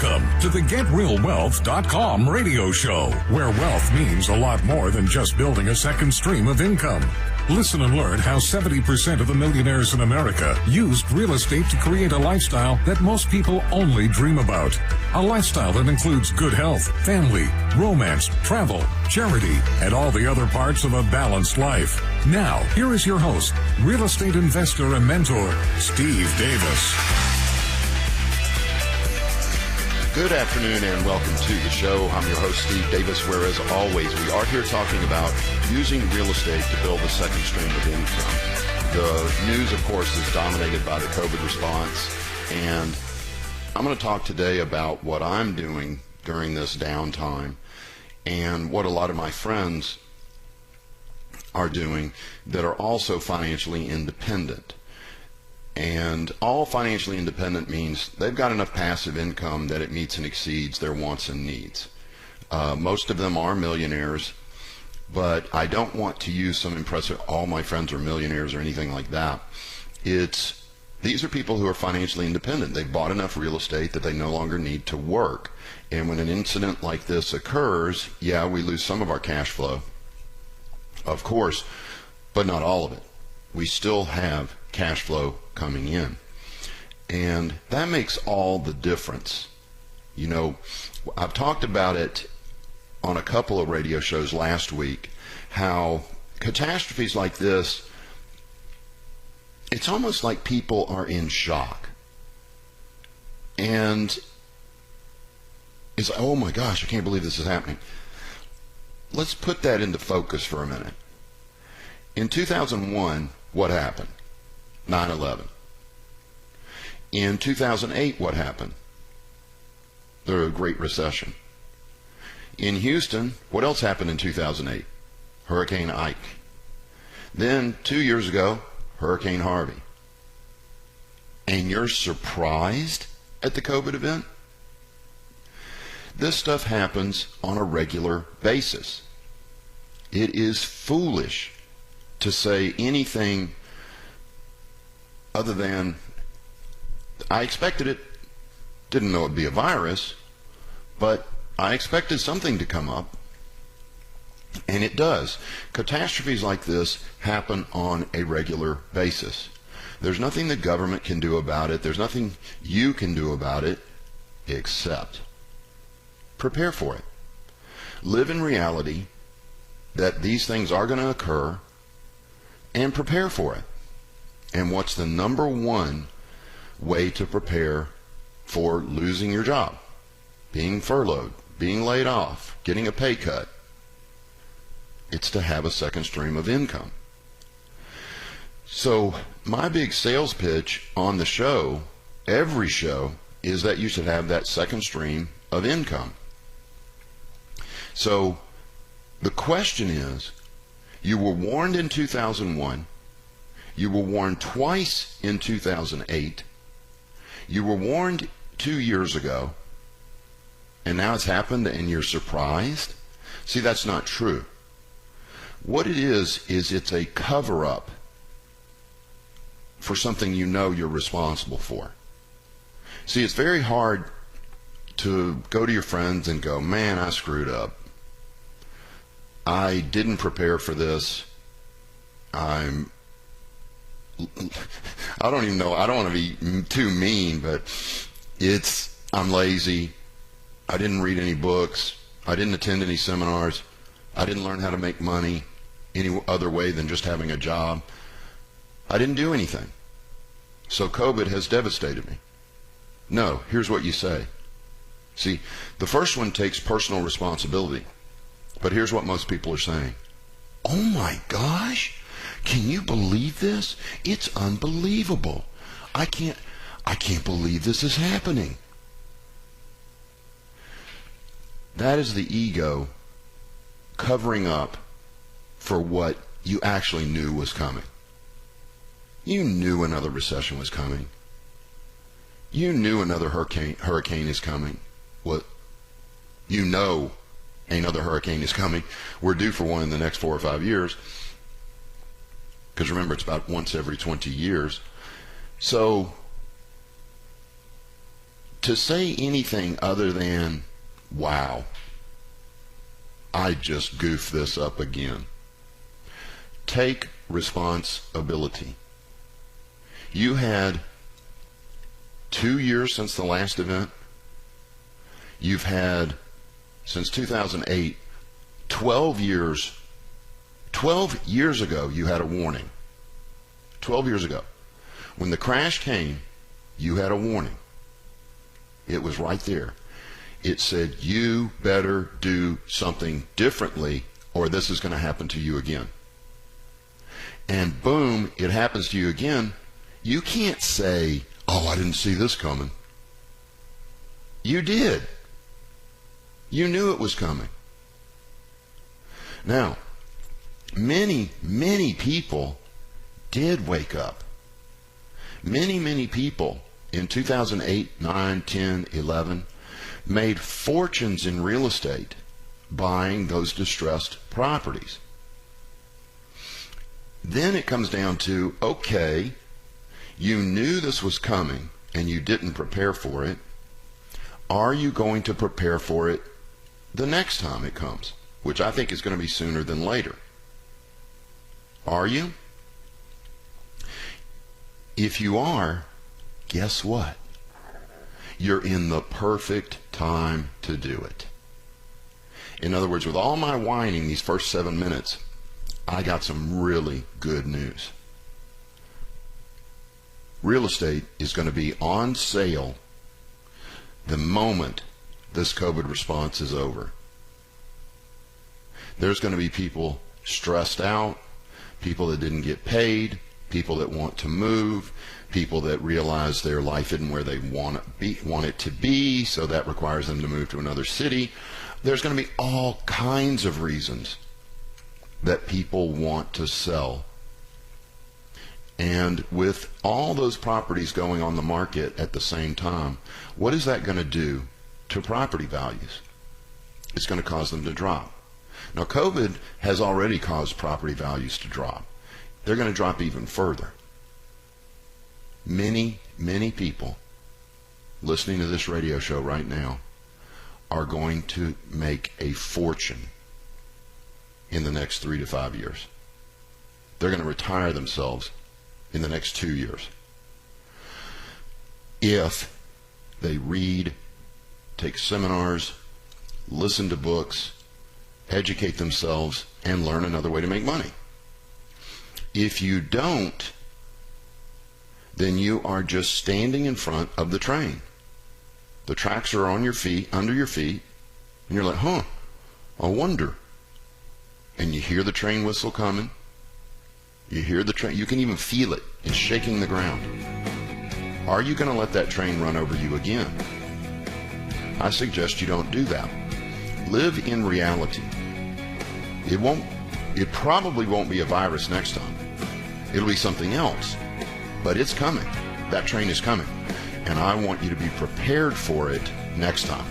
Welcome to the GetRealWealth.com radio show, where wealth means a lot more than just building a second stream of income. Listen and learn how 70% of the millionaires in America used real estate to create a lifestyle that most people only dream about. A lifestyle that includes good health, family, romance, travel, charity, and all the other parts of a balanced life. Now, here is your host, real estate investor and mentor, Steve Davis. Good afternoon and welcome to the show. I'm your host, Steve Davis, where as always, we are here talking about using real estate to build a second stream of income. The news, of course, is dominated by the COVID response, and I'm going to talk today about what I'm doing during this downtime and what a lot of my friends are doing that are also financially independent. And all financially independent means they've got enough passive income that it meets and exceeds their wants and needs. Most of them are millionaires, but I don't want to use some impressive, all my friends are millionaires or anything like that. These are people who are financially independent. They've bought enough real estate that they no longer need to work. And when an incident like this occurs, yeah, we lose some of our cash flow, of course, but not all of it. We still have cash flow coming in. And that makes all the difference. You know, I've talked about it on a couple of radio shows last week, how catastrophes like this, it's almost like people are in shock. And it's like, oh my gosh, I can't believe this is happening. Let's put that into focus for a minute. In 2001, what happened? 9/11. In 2008, what happened? The Great Recession. In Houston, what else happened in 2008? Hurricane Ike. Then, 2 years ago, Hurricane Harvey. And you're surprised at the COVID event? This stuff happens on a regular basis. It is foolish to say anything other than, I expected it, didn't know it'd be a virus, but I expected something to come up, and it does. Catastrophes like this happen on a regular basis. There's nothing the government can do about it. There's nothing you can do about it except prepare for it. Live in reality that these things are going to occur and prepare for it. And what's the number one way to prepare for losing your job? Being furloughed, being laid off, getting a pay cut. It's to have a second stream of income. So my big sales pitch on the show, every show, is that you should have that second stream of income. So the question is, you were warned in 2001, you were warned twice in 2008, you were warned 2 years ago, and now it's happened and you're surprised? See, that's not true. What it is it's a cover-up for something you know you're responsible for. See, it's very hard to go to your friends and go, man, I screwed up. I didn't prepare for this. I don't even know. I don't want to be too mean, but I'm lazy. I didn't read any books. I didn't attend any seminars. I didn't learn how to make money any other way than just having a job. I didn't do anything. So COVID has devastated me. No, here's what you say. See, the first one takes personal responsibility. But here's what most people are saying. Oh my gosh, can you believe this? It's unbelievable. I can't believe this is happening. That is the ego covering up for what you actually knew was coming. You knew another recession was coming. You knew another hurricane is coming. What you know, another hurricane is coming. We're due for one in the next 4 or 5 years. Because remember, it's about once every 20 years. So to say anything other than, wow, I just goofed this up again. Take responsibility. You had 2 years since the last event. You've had, since 2008, 12 years. 12 years ago, you had a warning. 12 years ago. When the crash came, you had a warning. It was right there. It said, you better do something differently or this is going to happen to you again. And boom, it happens to you again. You can't say, oh, I didn't see this coming. You did. You knew it was coming. Now, many people did wake up. Many people in 2008, 9, 10, 11 made fortunes in real estate buying those distressed properties. Then it comes down to, okay, you knew this was coming and you didn't prepare for it. Are you going to prepare for it the next time it comes? Which I think is going to be sooner than later. Are you? If you are, guess what? You're in the perfect time to do it. In other words, with all my whining these first 7 minutes, I got some really good news. Real estate is going to be on sale the moment this COVID response is over. There's going to be people stressed out, people that didn't get paid, people that want to move, people that realize their life isn't where they want it to be, so that requires them to move to another city. There's going to be all kinds of reasons that people want to sell. And with all those properties going on the market at the same time, what is that going to do to property values? It's going to cause them to drop. Now, COVID has already caused property values to drop. They're going to drop even further. Many people listening to this radio show right now are going to make a fortune in the next 3 to 5 years. They're going to retire themselves in the next 2 years. If they read, take seminars, listen to books, educate themselves, and learn another way to make money. If you don't, then you are just standing in front of the train. The tracks are on your feet, under your feet, and you're like, I wonder. And you hear the train whistle coming. You hear the train, you can even feel it. It's shaking the ground. Are you going to let that train run over you again? I suggest you don't do that. Live in reality. It probably won't be a virus next time. It'll be something else, but it's coming. That train is coming, and I want you to be prepared for it next time.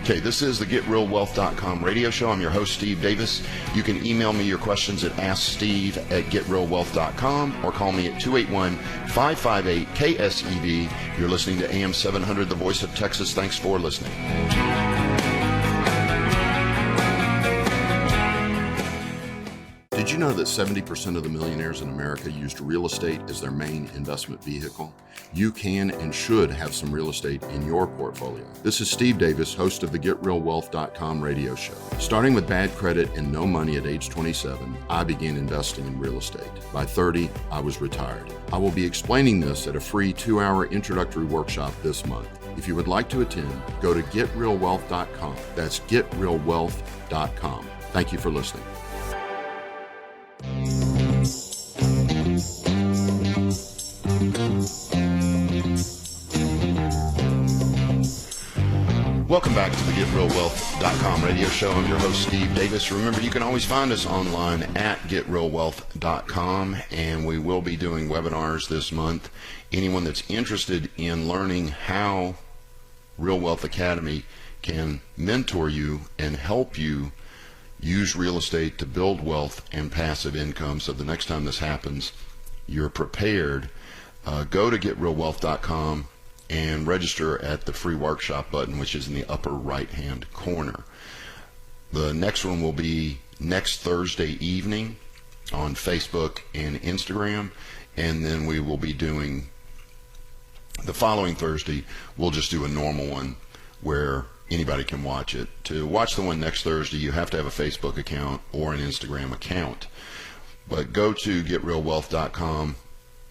Okay, this is the GetRealWealth.com radio show. I'm your host, Steve Davis. You can email me your questions at AskSteve@GetRealWealth.com or call me at 281-558-KSEV. You're listening to AM 700, the voice of Texas. Thanks for listening. Did you know that 70% of the millionaires in America used real estate as their main investment vehicle? You can and should have some real estate in your portfolio. This is Steve Davis, host of the GetRealWealth.com radio show. Starting with bad credit and no money at age 27, I began investing in real estate. By 30, I was retired. I will be explaining this at a free 2-hour introductory workshop this month. If you would like to attend, go to GetRealWealth.com. That's GetRealWealth.com. Thank you for listening. Welcome back to the GetRealWealth.com radio show. I'm your host, Steve Davis. Remember, you can always find us online at GetRealWealth.com, and we will be doing webinars this month. Anyone that's interested in learning how Real Wealth Academy can mentor you and help you use real estate to build wealth and passive income, so the next time this happens, you're prepared. Go to GetRealWealth.com and register at the free workshop button, which is in the upper right-hand corner. The next one will be next Thursday evening on Facebook and Instagram, and then we will be doing the following Thursday. We'll just do a normal one where anybody can watch it. To watch the one next Thursday, you have to have a Facebook account or an Instagram account. But go to getrealwealth.com,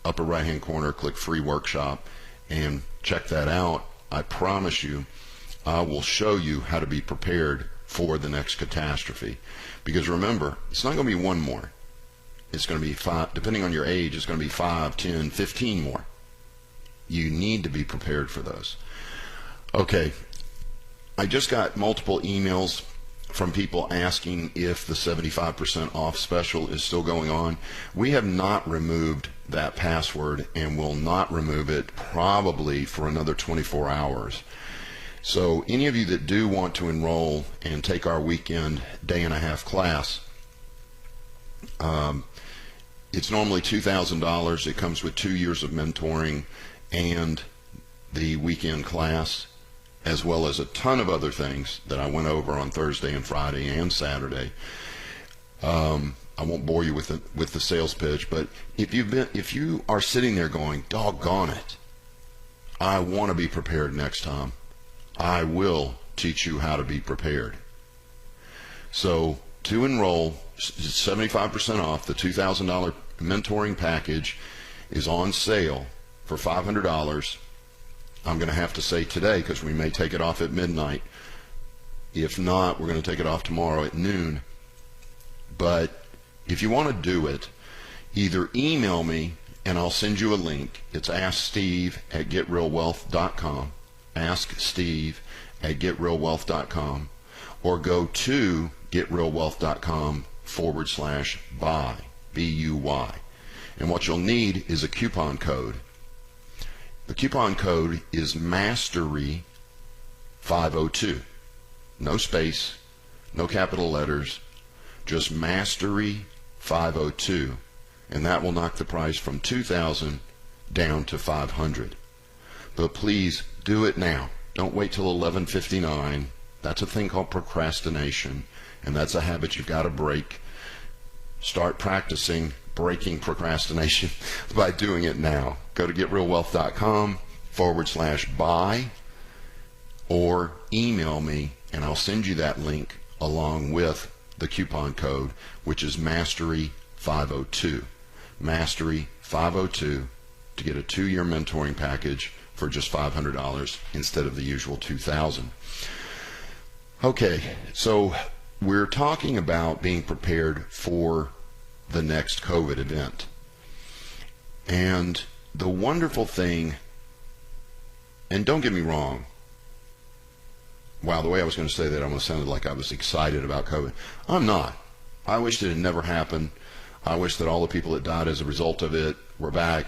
upper right-hand corner, click free workshop, and check that out. I promise you, I will show you how to be prepared for the next catastrophe. Because remember, it's not going to be one more. It's going to be 5, depending on your age, it's going to be 5, 10, 15 more. You need to be prepared for those. Okay, I just got multiple emails from people asking if the 75% off special is still going on. We have not removed that password and will not remove it probably for another 24 hours. So any of you that do want to enroll and take our weekend day-and-a-half class, it's normally $2,000. It comes with 2 years of mentoring and the weekend class, as well as a ton of other things that I went over on Thursday and Friday and Saturday. I won't bore you with the sales pitch, but if you are sitting there going, doggone it, I want to be prepared next time, I will teach you how to be prepared. So to enroll, 75% off. The $2,000 mentoring package is on sale for $500. I'm going to have to say today, because we may take it off at midnight. If not, we're going to take it off tomorrow at noon. But if you want to do it, either email me and I'll send you a link. It's asksteve@getrealwealth.com. asksteve@getrealwealth.com, or go to getrealwealth.com/buy, B-U-Y. And what you'll need is a coupon code. The coupon code is Mastery 502. No space, no capital letters, just Mastery 502. And that will knock the price from $2,000 down to $500. But please do it now. Don't wait till 11:59. That's a thing called procrastination, and that's a habit you've got to break. Start practicing breaking procrastination by doing it now. Go to getrealwealth.com/buy, or email me and I'll send you that link along with the coupon code, which is Mastery 502. Mastery 502 to get a 2-year mentoring package for just $500 instead of the usual $2,000. Okay, so we're talking about being prepared for the next COVID event. And the wonderful thing, and don't get me wrong, wow, the way I was going to say that almost sounded like I was excited about COVID. I'm not. I wish it had never happened. I wish that all the people that died as a result of it were back.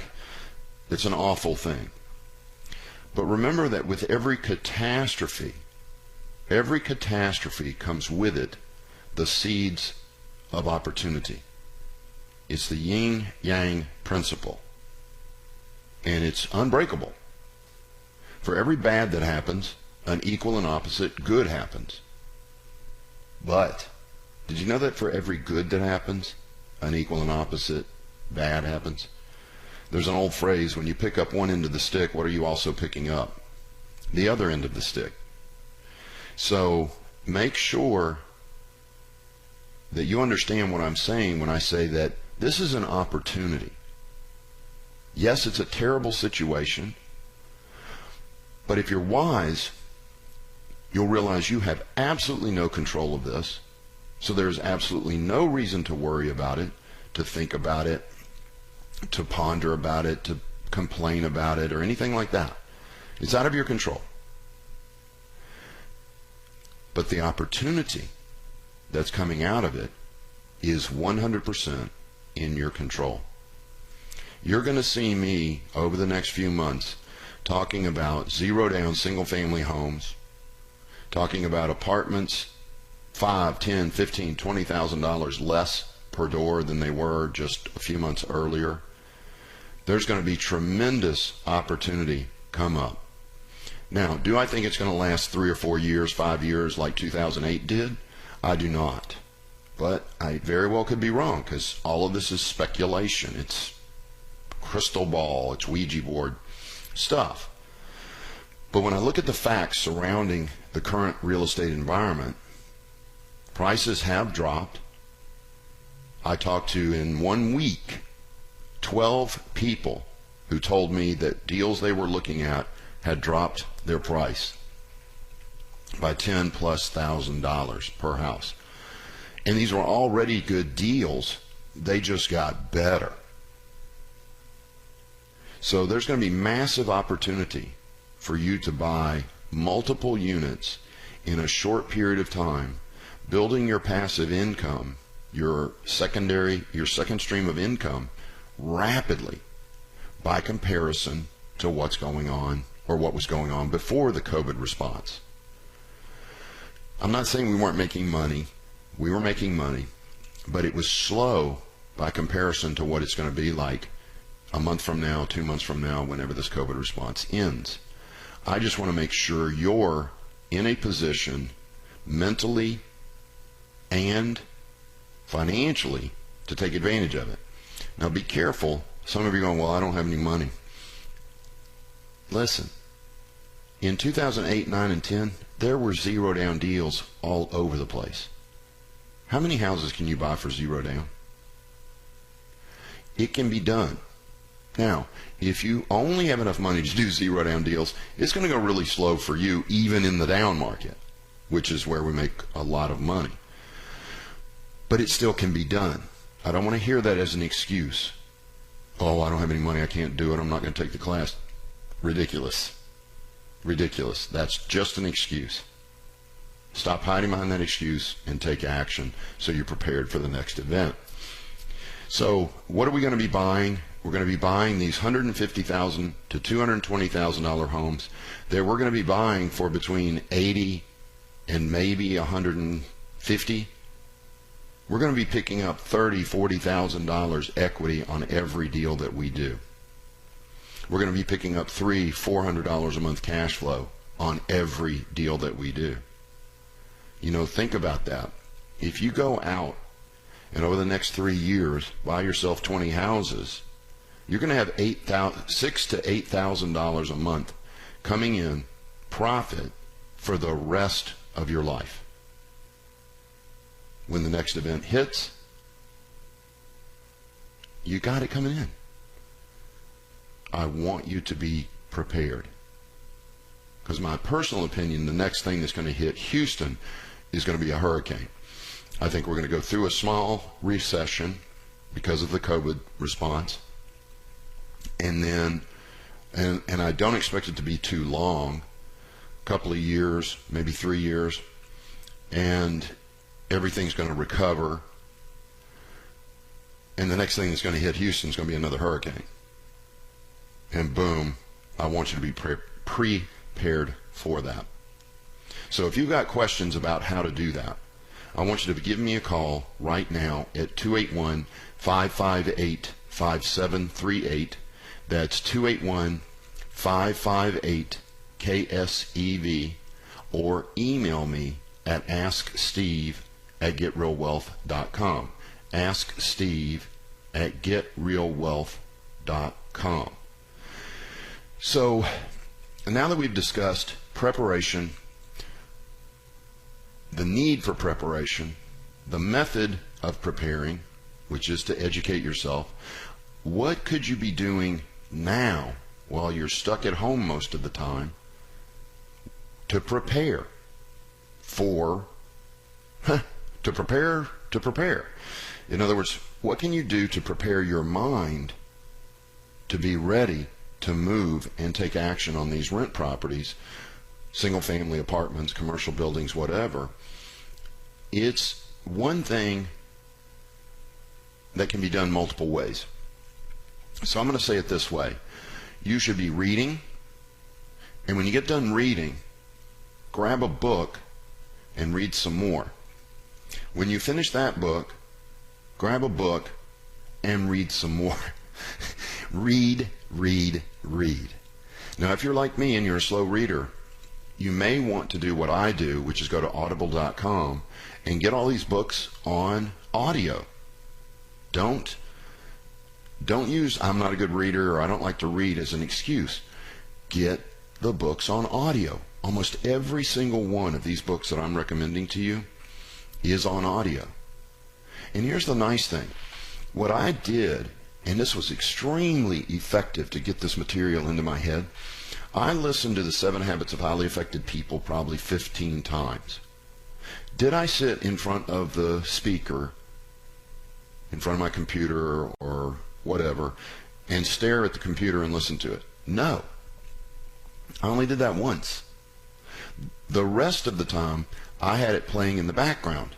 It's an awful thing. But remember that with every catastrophe comes with it the seeds of opportunity. It's the yin-yang principle, and it's unbreakable. For every bad that happens, an equal and opposite good happens. But did you know that for every good that happens, an equal and opposite bad happens? There's an old phrase, when you pick up one end of the stick, what are you also picking up? The other end of the stick. So make sure that you understand what I'm saying when I say that this is an opportunity. Yes, it's a terrible situation, but if you're wise, you'll realize you have absolutely no control of this, so there's absolutely no reason to worry about it, to think about it, to ponder about it, to complain about it, or anything like that. It's out of your control. But the opportunity that's coming out of it is 100% in your control. You're going to see me over the next few months talking about zero-down single-family homes, talking about apartments $5,000, $10,000, $15,000, $20,000 less per door than they were just a few months earlier. There's going to be tremendous opportunity come up. Now, do I think it's going to last 3 or 4 years, 5 years like 2008 did? I do not. But I very well could be wrong, because all of this is speculation. It's crystal ball, it's Ouija board stuff. But when I look at the facts surrounding the current real estate environment, prices have dropped. I talked to, in 1 week, 12 people who told me that deals they were looking at had dropped their price by $10,000+ per house. And these were already good deals. They just got better. So there's going to be massive opportunity for you to buy multiple units in a short period of time, building your passive income, your second stream of income rapidly by comparison to what's going on, or what was going on before the COVID response. I'm not saying we weren't making money. We were making money, but it was slow by comparison to what it's going to be like a month from now, 2 months from now, whenever this COVID response ends. I just want to make sure you're in a position mentally and financially to take advantage of it. Now be careful. Some of you are going, well, I don't have any money. Listen, in 2008, 9, and 10, there were zero down deals all over the place. How many houses can you buy for zero down? It can be done. Now, if you only have enough money to do zero down deals, it's going to go really slow for you, even in the down market, which is where we make a lot of money. But it still can be done. I don't want to hear that as an excuse. Oh, I don't have any money, I can't do it, I'm not going to take the class. Ridiculous. Ridiculous. That's just an excuse. Stop hiding behind that excuse and take action so you're prepared for the next event. So what are we going to be buying? We're going to be buying these $150,000 to $220,000 homes that we're going to be buying for between $80,000 and maybe $150,000. We're going to be picking up $30,000, $40,000 equity on every deal that we do. We're going to be picking up $300, $400 a month cash flow on every deal that we do. You know, think about that. If you go out and over the next 3 years buy yourself 20 houses, you're going to have $6,000 to $8,000 a month coming in profit for the rest of your life. When the next event hits, you got it coming in. I want you to be prepared. Because my personal opinion, the next thing that's going to hit Houston is going to be a hurricane. I think we're going to go through a small recession because of the COVID response. And then, and I don't expect it to be too long, a couple of years, maybe 3 years, and everything's going to recover. And the next thing that's going to hit Houston is going to be another hurricane. And boom, I want you to be prepared for that. So if you've got questions about how to do that, I want you to give me a call right now at 281-558-5738. That's 281-558-KSEV, or email me at asksteve@getrealwealth.com. asksteve@getrealwealth.com. So now that we've discussed preparation, the need for preparation, the method of preparing, which is to educate yourself, what could you be doing now while you're stuck at home most of the time to prepare for, to prepare. In other words, what can you do to prepare your mind to be ready to move and take action on these rent properties, single family apartments, commercial buildings, whatever? It's one thing that can be done multiple ways. So I'm going to say it this way. You should be reading, and when you get done reading, grab a book and read some more. When you finish that book, grab a book and read some more. Read. Now, if you're like me and you're a slow reader, you may want to do what I do, which is go to audible.com and get all these books on audio. Don't use I'm not a good reader or I don't like to read as an excuse. Get the books on audio. Almost every single one of these books that I'm recommending to you is on audio. And here's the nice thing. What I did, and this was extremely effective to get this material into my head, I listened to the 7 Habits of Highly Effective People probably 15 times. Did I sit in front of the speaker, in front of my computer or whatever, and stare at the computer and listen to it? No. I only did that once. The rest of the time, I had it playing in the background.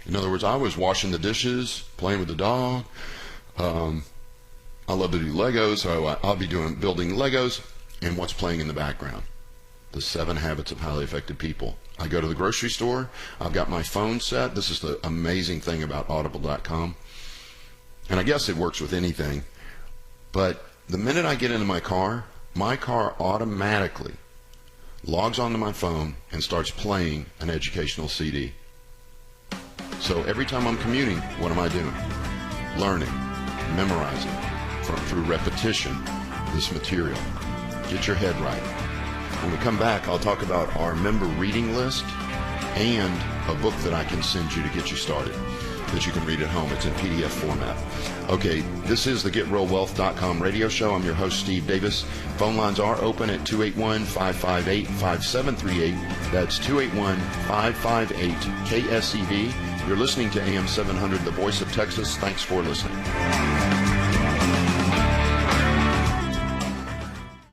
In other words, I was washing the dishes, playing with the dog. I love to do Legos, so I'll be building Legos, and what's playing in the background? The 7 Habits of Highly Effective People. I go to the grocery store. I've got my phone set. This is the amazing thing about audible.com. And I guess it works with anything. But the minute I get into my car automatically logs onto my phone and starts playing an educational CD. So every time I'm commuting, what am I doing? Learning, memorizing, through repetition, this material. Get your head right. When we come back, I'll talk about our member reading list and a book that I can send you to get you started that you can read at home. It's in PDF format. Okay, this is the GetRealWealth.com radio show. I'm your host, Steve Davis. Phone lines are open at 281-558-5738. That's 281-558-KSEV. You're listening to AM 700, the voice of Texas. Thanks for listening.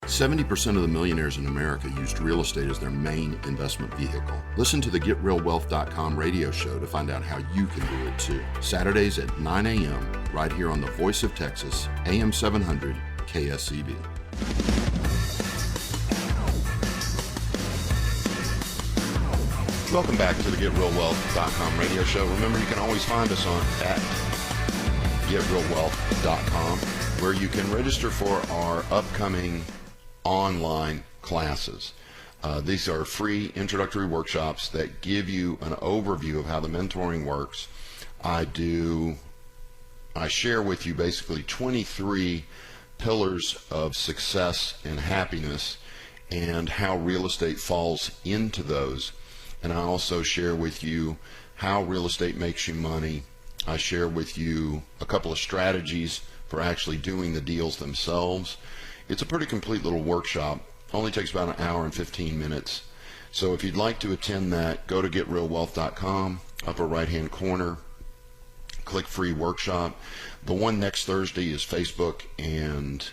70% of the millionaires in America used real estate as their main investment vehicle. Listen to the GetRealWealth.com radio show to find out how you can do it too. Saturdays at 9 a.m. right here on the voice of Texas, AM 700, KSEV. Welcome back to the GetRealWealth.com radio show. Remember, you can always find us on at GetRealWealth.com, where you can register for our upcoming online classes. These are free introductory workshops that give you an overview of how the mentoring works. I share with you basically 23 pillars of success and happiness and how real estate falls into those. And I also share with you how real estate makes you money. I share with you a couple of strategies for actually doing the deals themselves. It's a pretty complete little workshop. Only takes about an hour and 15 minutes. So if you'd like to attend that, go to GetRealWealth.com, upper right-hand corner, click free workshop. The one next Thursday is Facebook and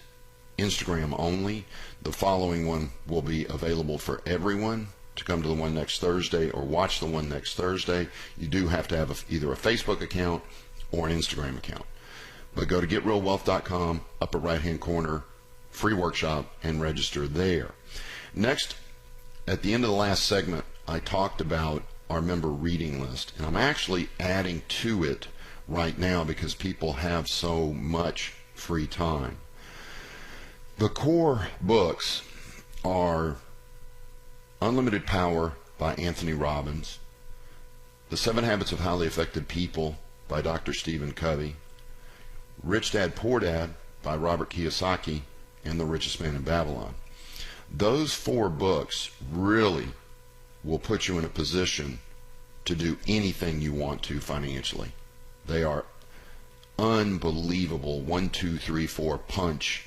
Instagram only. The following one will be available for everyone to come to the one next Thursday or watch the one next Thursday. You do have to have either a Facebook account or an Instagram account. But go to GetRealWealth.com, upper right-hand corner, free workshop, and register there. Next, at the end of the last segment, I talked about our member reading list, and I'm actually adding to it right now because people have so much free time. The core books are Unlimited Power by Anthony Robbins, The 7 Habits of Highly Effective People by Dr. Stephen Covey, Rich Dad Poor Dad by Robert Kiyosaki, and The Richest Man in Babylon. Those 4 books really will put you in a position to do anything you want to financially. They are unbelievable 1, 2, 3, 4 punch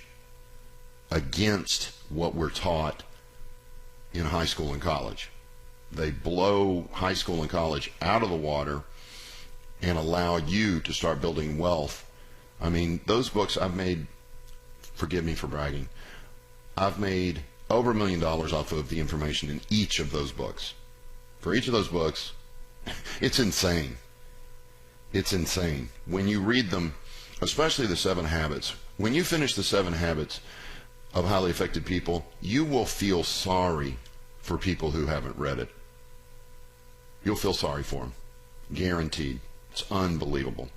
against what we're taught in high school and college. They blow high school and college out of the water and allow you to start building wealth. I mean, those books I've made, forgive me for bragging, I've made over $1 million off of the information in each of those books. For each of those books, it's insane. It's insane. When you read them, especially the 7 Habits, when you finish the 7 Habits of Highly Effective People, you will feel sorry for people who haven't read it. You'll feel sorry for them. Guaranteed. It's unbelievable.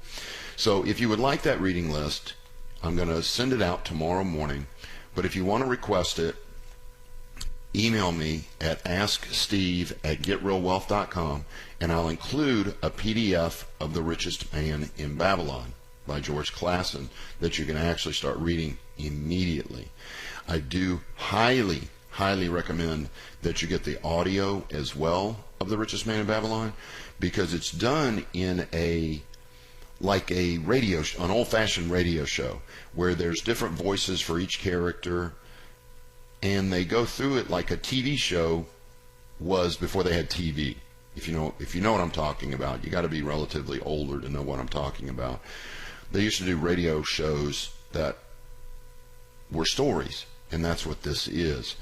So if you would like that reading list, I'm going to send it out tomorrow morning. But if you want to request it, email me at asksteve@getrealwealth.com, and I'll include a PDF of The Richest Man in Babylon by George Clason that you can actually start reading immediately. I do highly recommend that you get the audio as well of The Richest Man in Babylon, because it's done in like a radio, an old-fashioned radio show, where there's different voices for each character, and they go through it like a TV show was before they had TV. If you know what I'm talking about. You got to be relatively older to know what I'm talking about. They used to do radio shows that were stories, and that's what this is.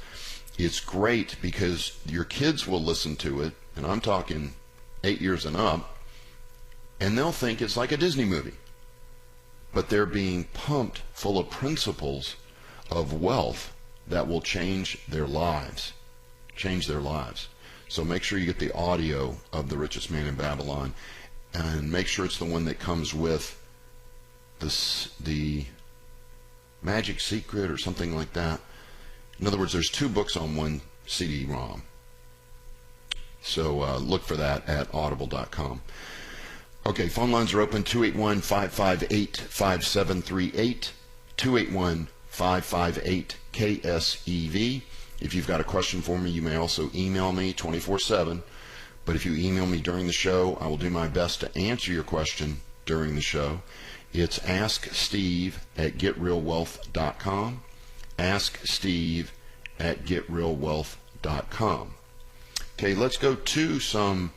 It's great because your kids will listen to it, and I'm talking 8 years and up, and they'll think it's like a Disney movie. But they're being pumped full of principles of wealth that will change their lives. So make sure you get the audio of The Richest Man in Babylon, and make sure it's the one that comes with the Magic Secret or something like that. In other words, there's 2 books on one CD-ROM. So look for that at audible.com. Okay, phone lines are open, 281-558-5738, 281-558-KSEV. If you've got a question for me, you may also email me 24/7. But if you email me during the show, I will do my best to answer your question during the show. It's asksteve@getrealwealth.com. asksteve@getrealwealth.com. Okay, let's go to some.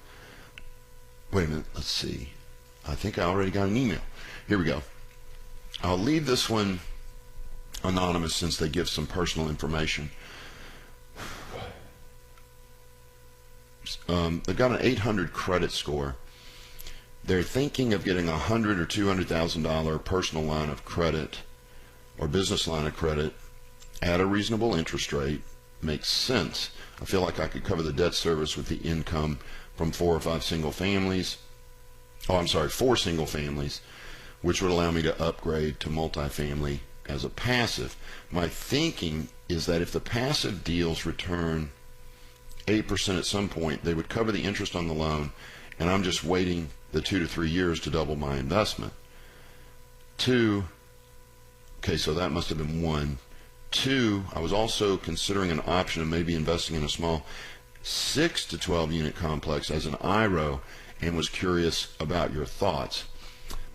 Wait a minute, let's see. I think I already got an email. Here we go. I'll leave this one anonymous since they give some personal information. They've got an 800 credit score. They're thinking of getting a $100,000 or $200,000 personal line of credit or business line of credit at a reasonable interest rate. Makes sense. I feel like I could cover the debt service with the income from 4 or 5 single families. 4 single families, which would allow me to upgrade to multifamily as a passive. My thinking is that if the passive deals return 8% at some point, they would cover the interest on the loan, and I'm just waiting the 2 to 3 years to double my investment. 2, okay, so that must have been 1. 2, I was also considering an option of maybe investing in a small 6 to 12 unit complex as an IRO, and was curious about your thoughts.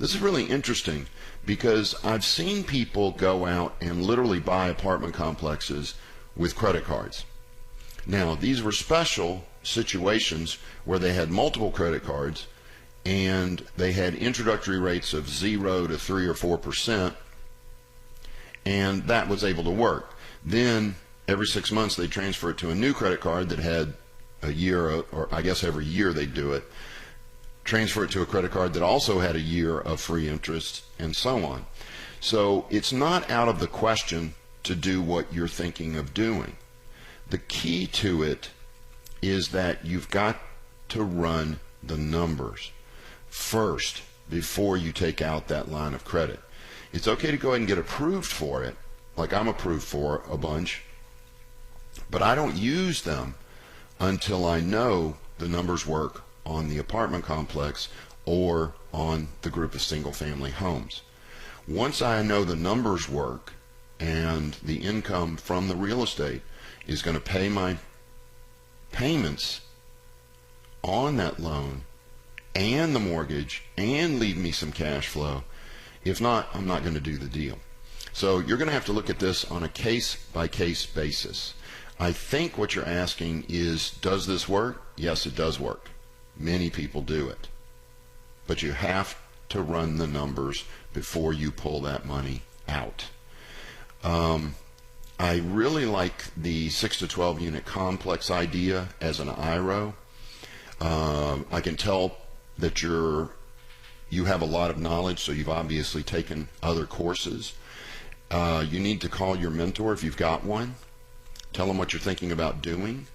This is really interesting because I've seen people go out and literally buy apartment complexes with credit cards. Now, these were special situations where they had multiple credit cards and they had introductory rates of 0 to 3 or 4%, and that was able to work. Then every 6 months they transfer it to a new credit card that had a year, or I guess every year they do it, transfer it to a credit card that also had a year of free interest, and so on. So it's not out of the question to do what you're thinking of doing. The key to it is that you've got to run the numbers first before you take out that line of credit. It's okay to go ahead and get approved for it, like I'm approved for a bunch, but I don't use them until I know the numbers work on the apartment complex or on the group of single family homes. Once I know the numbers work and the income from the real estate is going to pay my payments on that loan and the mortgage and leave me some cash flow, if not, I'm not going to do the deal. So you're going to have to look at this on a case-by-case basis. I think what you're asking is, does this work? Yes, it does work. Many people do it. But you have to run the numbers before you pull that money out. I really like the 6 to 12 unit complex idea as an IRO. I can tell that you have a lot of knowledge, so you've obviously taken other courses. You need to call your mentor if you've got one. Tell them what you're thinking about doing,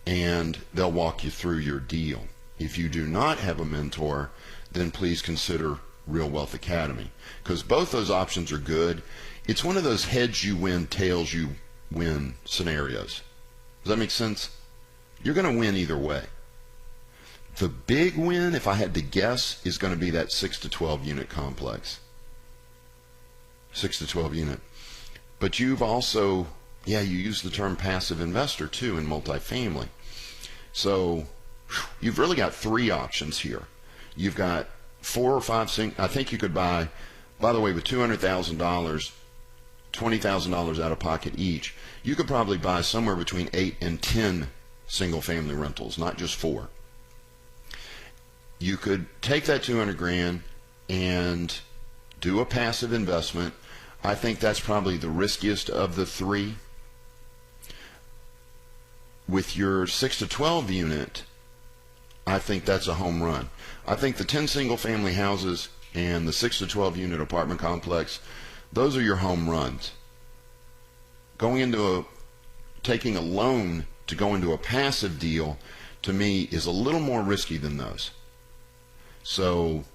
and they'll walk you through your deal. If you do not have a mentor, then please consider Real Wealth Academy, because both those options are good. It's one of those heads you win, tails you win scenarios. Does that make sense? You're going to win either way. The big win, if I had to guess, is going to be that 6 to 12 unit complex. 6 to 12 unit. But you've also, you use the term passive investor too in multifamily. So you've really got three options here. You've got 4 or 5, I think you could buy, by the way, with $200,000, $20,000 out of pocket each, you could probably buy somewhere between 8 and 10 single family rentals, not just 4. You could take that 200 grand and do a passive investment. I think that's probably the riskiest of the three. With your 6 to 12 unit, I think that's a home run. I think the 10 single family houses and the 6 to 12 unit apartment complex, those are your home runs. Taking a loan to go into a passive deal, to me, is a little more risky than those. So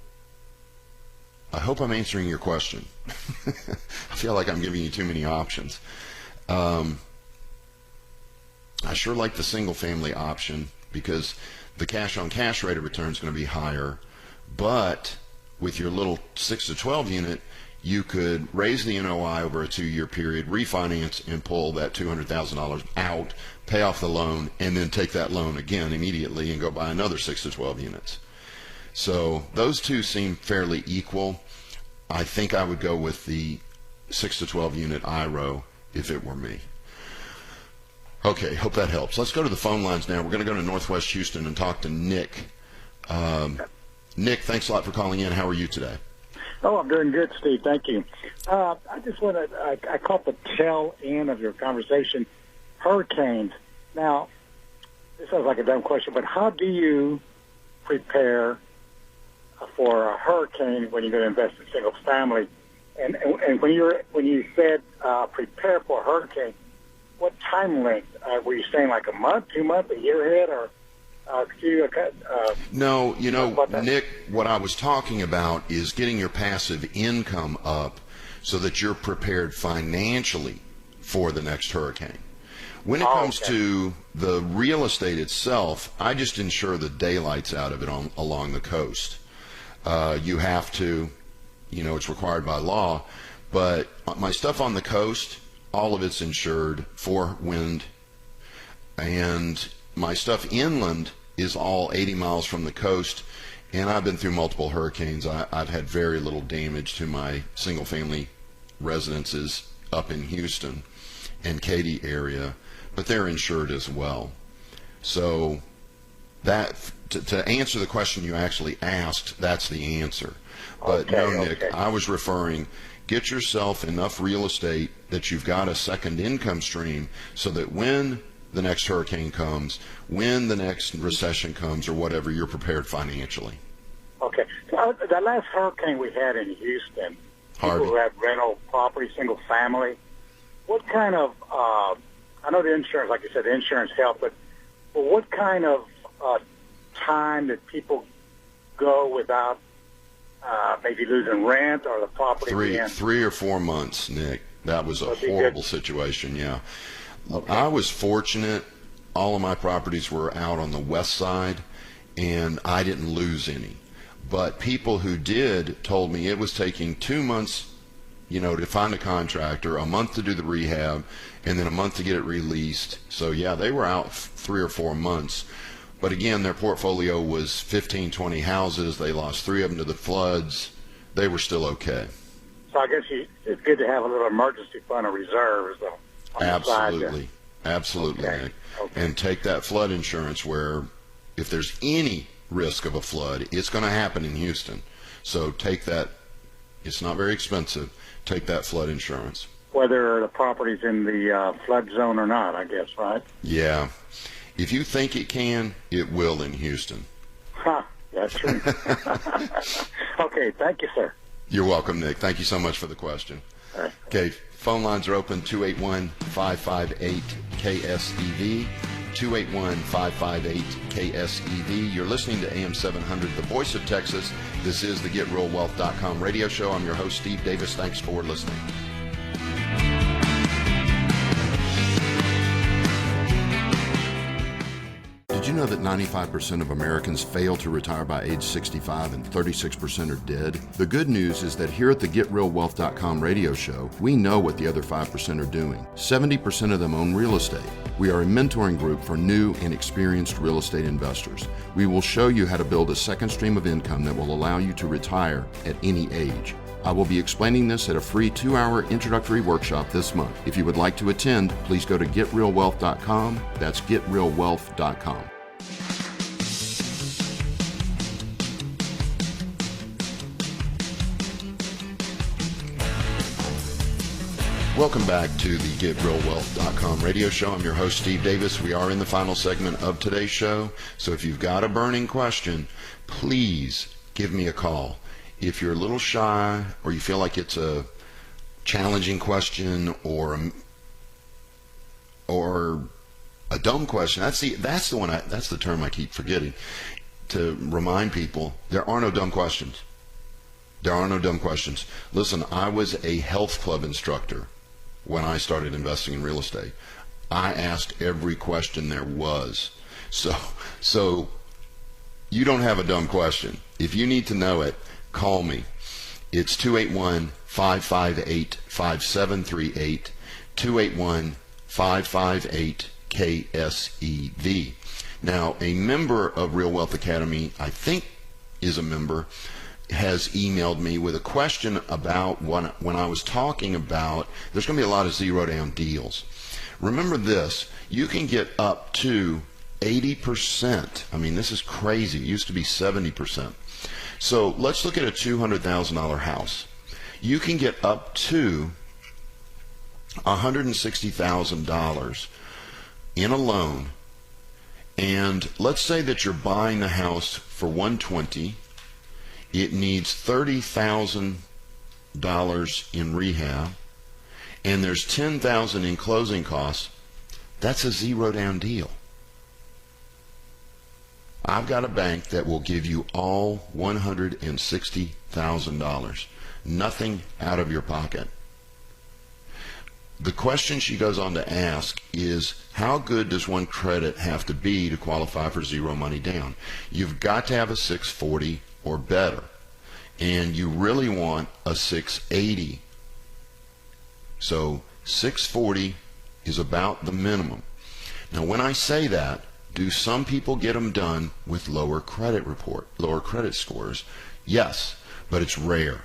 I hope I'm answering your question. I feel like I'm giving you too many options. I sure like the single family option because the cash on cash rate of return is going to be higher, but with your little 6 to 12 unit, you could raise the NOI over a 2-year period, refinance, and pull that $200,000 out, pay off the loan, and then take that loan again immediately and go buy another 6 to 12 units. So those two seem fairly equal. I think I would go with the 6 to 12 unit IRO if it were me. Okay, hope that helps. Let's go to the phone lines now. We're going to go to Northwest Houston and talk to Nick. Nick, thanks a lot for calling in. How are you today? Oh, I'm doing good, Steve. Thank you. I just want to, I caught the tail end of your conversation. Hurricanes. Now, this sounds like a dumb question, but how do you prepare for a hurricane when you're going to invest in single family? And when you said prepare for a hurricane, what time length? Were you saying like a month, 2 months, a year ahead, or could you? No, Nick, what I was talking about is getting your passive income up so that you're prepared financially for the next hurricane. When it comes to the real estate itself, I just insure the daylights out of it along the coast. You have to, it's required by law, but my stuff on the coast, all of it's insured for wind, and my stuff inland is all 80 miles from the coast, and I've been through multiple hurricanes. I've had very little damage to my single-family residences up in Houston and Katy area, but they're insured as well. So that to answer the question you actually asked, that's the answer. But Nick, I was referring, get yourself enough real estate that you've got a second income stream so that when the next hurricane comes, when the next recession comes or whatever, you're prepared financially. Okay. So the last hurricane we had in Houston, people who have rental property, single family, what kind of, I know the insurance, like you said, the insurance helped, but what kind of time did people go without maybe losing rent or the property? 3 or 4 months, Nick. That was a horrible situation, yeah. Okay. I was fortunate. All of my properties were out on the west side, and I didn't lose any. But people who did told me it was taking 2 months, to find a contractor, a month to do the rehab, and then a month to get it released. So, yeah, they were out 3 or 4 months. But, again, their portfolio was 15, 20 houses. They lost 3 of them to the floods. They were still okay. So I guess it's good to have a little emergency fund of reserves, though. Absolutely. Absolutely, Okay. Nick. Okay. And take that flood insurance where if there's any risk of a flood, it's going to happen in Houston. So take that. It's not very expensive. Take that flood insurance. Whether the property's in the flood zone or not, I guess, right? Yeah. If you think it can, it will in Houston. That's true. Okay, thank you, sir. You're welcome, Nick. Thank you so much for the question. All right. Okay, phone lines are open, 281-558-KSEV, 281-558-KSEV. You're listening to AM 700, the voice of Texas. This is the GetRealWealth.com radio show. I'm your host, Steve Davis. Thanks for listening. you know that 95% of Americans fail to retire by age 65 and 36% are dead? The good news is that here at the GetRealWealth.com radio show, we know what the other 5% are doing. 70% of them own real estate. We are a mentoring group for new and experienced real estate investors. We will show you how to build a second stream of income that will allow you to retire at any age. I will be explaining this at a free 2-hour introductory workshop this month. If you would like to attend, please go to GetRealWealth.com. That's GetRealWealth.com. Welcome back to the GetRealWealth.com radio show. I'm your host, Steve Davis. We are in the final segment of today's show. So if you've got a burning question, please give me a call. If you're a little shy or you feel like it's a challenging question or a dumb question, that's the term I keep forgetting to remind people. There are no dumb questions. There are no dumb questions. Listen, I was a health club instructor when I started investing in real estate. I asked every question there was. So you don't have a dumb question. If you need to know it, call me. It's 281-558-5738, 281-558-KSEV. Now, a member of Real Wealth Academy, I think is a member, has emailed me with a question about when I was talking about there's going to be a lot of zero down deals. Remember this, you can get up to 80%. I mean, this is crazy. It used to be 70%. So let's look at a $200,000 house. You can get up to $160,000 in a loan, and let's say that you're buying the house for $120,000. It needs $30,000 in rehab, and there's $10,000 in closing costs. That's a zero down deal. I've got a bank that will give you all $160,000, nothing out of your pocket. The question she goes on to ask is, how good does one credit have to be to qualify for zero money down? You've got to have a 640 or better, and you really want a 680. So 640 is about the minimum. Now, when I say that, do some people get them done with lower credit scores? Yes, but it's rare.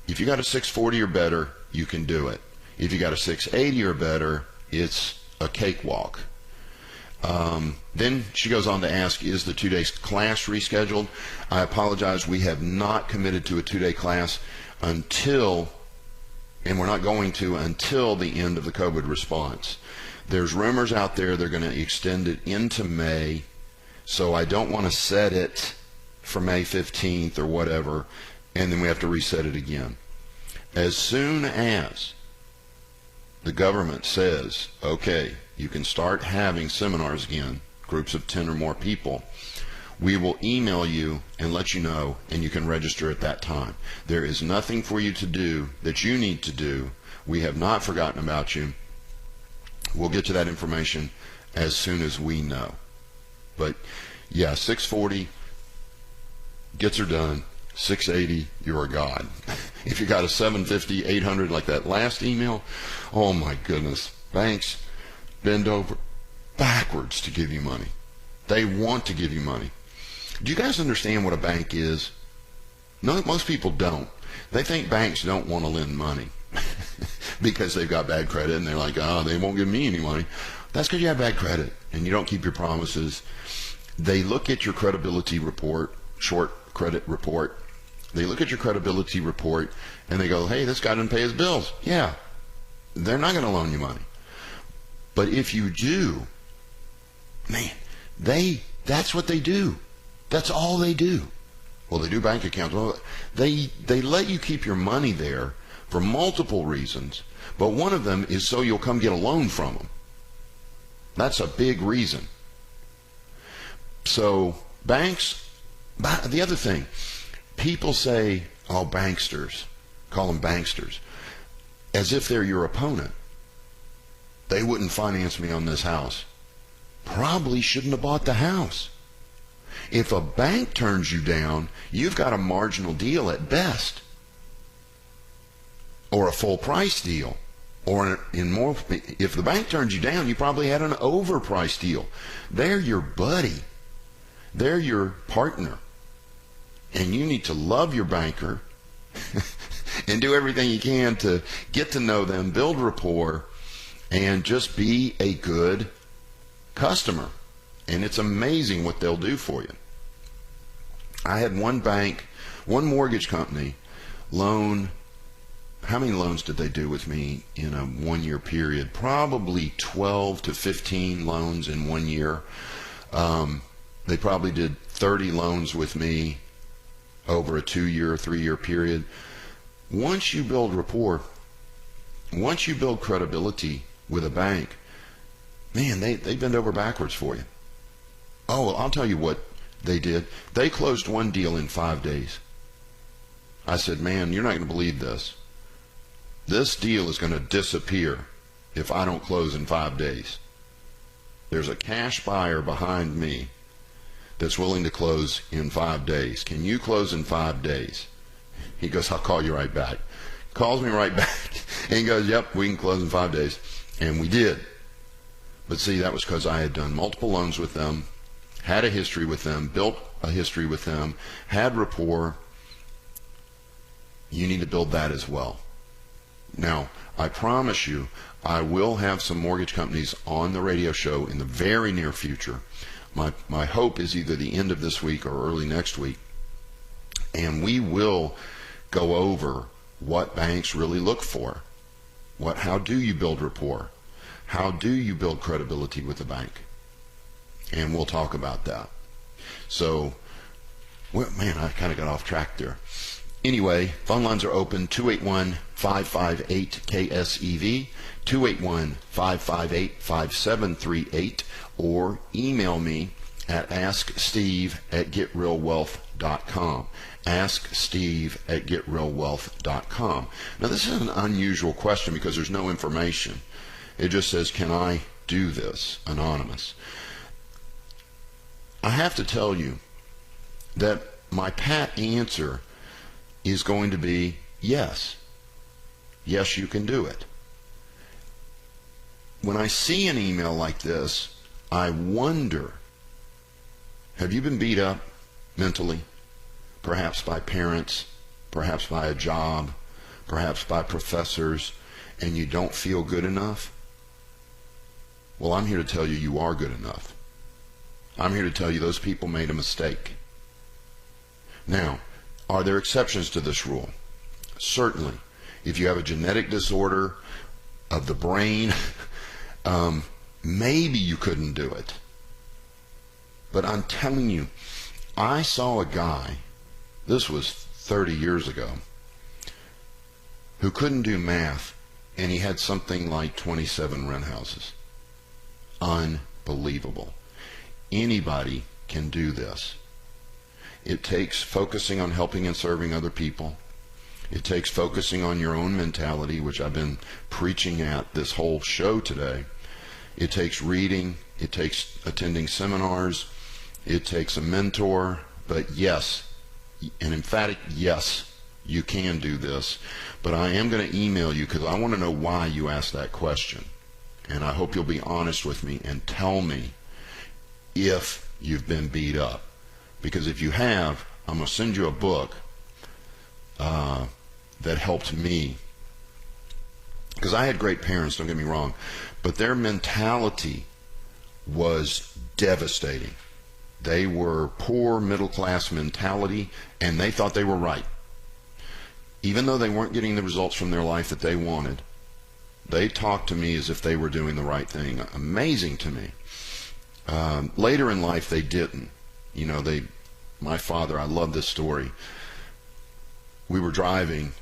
If you got a 640 or better, you can do it. If you got a 680 or better, it's a cakewalk. Then she goes on to ask, is the 2-day class rescheduled? I apologize, we have not committed to a 2-day class and we're not going to until the end of the COVID response. There's rumors out there they're going to extend it into May, so I don't want to set it for May 15th or whatever, and then we have to reset it again. As soon as the government says, okay, you can start having seminars again, groups of 10 or more people, we will email you and let you know, and you can register at that time. There is nothing for you to do that you need to do. We have not forgotten about you. We'll get you that information as soon as we know. But yeah, 640 gets her done. 680, you're a god. If you got a 750, 800 like that last email, oh my goodness, banks bend over backwards to give you money. They want to give you money. Do you guys understand what a bank is? No, most people don't. They think banks don't want to lend money because they've got bad credit, and they're like, oh, they won't give me any money. That's because you have bad credit and you don't keep your promises. They look at your credibility report, short credit report. They look at your credibility report and they go, hey, this guy didn't pay his bills. Yeah, they're not going to loan you money. But if you do, man, that's what they do. That's all they do. Well, they do bank accounts. Well, they let you keep your money there for multiple reasons, but one of them is so you'll come get a loan from them. That's a big reason. So banks, the other thing, people say, oh, banksters, call them banksters, as if they're your opponent. They wouldn't finance me on this house. probably shouldn't have bought the house. If a bank turns you down, you've got a marginal deal at best, or a full price deal, or if the bank turns you down, you probably had an overpriced deal. They're your buddy. They're your partner. And you need to love your banker and do everything you can to get to know them, build rapport, and just be a good customer. And it's amazing what they'll do for you. I had one mortgage company loan. How many loans did they do with me in a 1-year period? Probably 12 to 15 loans in 1 year. They probably did 30 loans with me over a 2-year, 3-year period. Once you build rapport, once you build credibility with a bank, man, they bend over backwards for you. Oh, well, I'll tell you what they did. They closed one deal in 5 days. I said, man, you're not going to believe this. This deal is going to disappear if I don't close in 5 days. There's a cash buyer behind me that's willing to close in 5 days. Can you close in 5 days? He goes, I'll call you right back. Calls me right back and he goes, yep, we can close in 5 days. And we did. But see, that was because I had done multiple loans with them, had a history with them, built a history with them, had rapport. You need to build that as well. Now, I promise you, I will have some mortgage companies on the radio show in the very near future. My hope is either the end of this week or early next week. And we will go over what banks really look for. How do you build rapport? How do you build credibility with the bank? And we'll talk about that. So, well, man, I kind of got off track there. Anyway, phone lines are open, 281-558-KSEV, 281-558-5738, or email me at asksteve@getrealwealth.com. asksteve@getrealwealth.com. Now, this is an unusual question because there's no information. It just says, can I do this? Anonymous. I have to tell you that my pat answer is going to be yes. Yes, you can do it. When I see an email like this, I wonder, have you been beat up mentally? Perhaps by parents, perhaps by a job, perhaps by professors, and you don't feel good enough? Well, I'm here to tell you you are good enough. I'm here to tell you those people made a mistake. Now, are there exceptions to this rule? Certainly. If you have a genetic disorder of the brain, maybe you couldn't do it. But I'm telling you, I saw a guy, this was 30 years ago, who couldn't do math, and he had something like 27 rent houses. Unbelievable. Anybody can do this. It takes focusing on helping and serving other people. It takes focusing on your own mentality, which I've been preaching at this whole show today. It takes reading. It takes attending seminars. It takes a mentor. But yes, an emphatic yes, you can do this. But I am going to email you because I want to know why you asked that question. And I hope you'll be honest with me and tell me if you've been beat up. Because if you have, I'm going to send you a book that helped me. Because I had great parents, don't get me wrong, but their mentality was devastating. They were poor middle-class mentality, and they thought they were right. Even though they weren't getting the results from their life that they wanted, they talked to me as if they were doing the right thing. Amazing to me. Later in life, they didn't. You know, my father, I love this story. We were driving,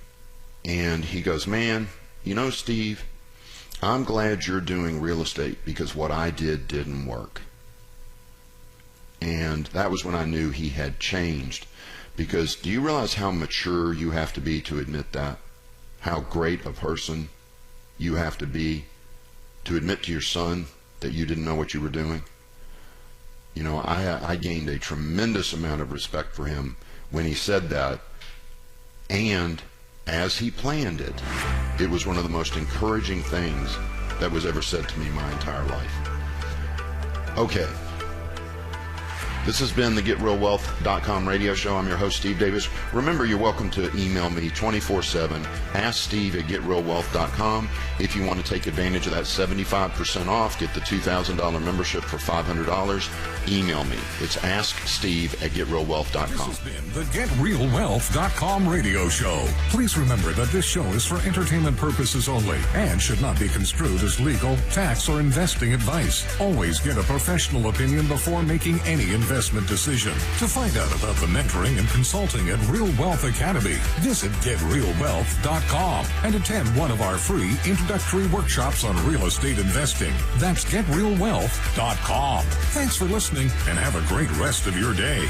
and he goes, man, you know, Steve, I'm glad you're doing real estate because what I did didn't work. And that was when I knew he had changed. Because do you realize how mature you have to be to admit that? How great a person you have to be to admit to your son that you didn't know what you were doing? You know, I gained a tremendous amount of respect for him when he said that, and as he planned it, it was one of the most encouraging things that was ever said to me my entire life. Okay. This has been the GetRealWealth.com radio show. I'm your host, Steve Davis. Remember, you're welcome to email me 24/7. Ask Steve at GetRealWealth.com. If you want to take advantage of that 75% off, get the $2,000 membership for $500, email me. It's AskSteve at GetRealWealth.com. This has been the GetRealWealth.com radio show. Please remember that this show is for entertainment purposes only and should not be construed as legal, tax, or investing advice. Always get a professional opinion before making any investment decision. To find out about the mentoring and consulting at Real Wealth Academy, visit GetRealWealth.com and attend one of our free introductory workshops on real estate investing. That's GetRealWealth.com. Thanks for listening and have a great rest of your day.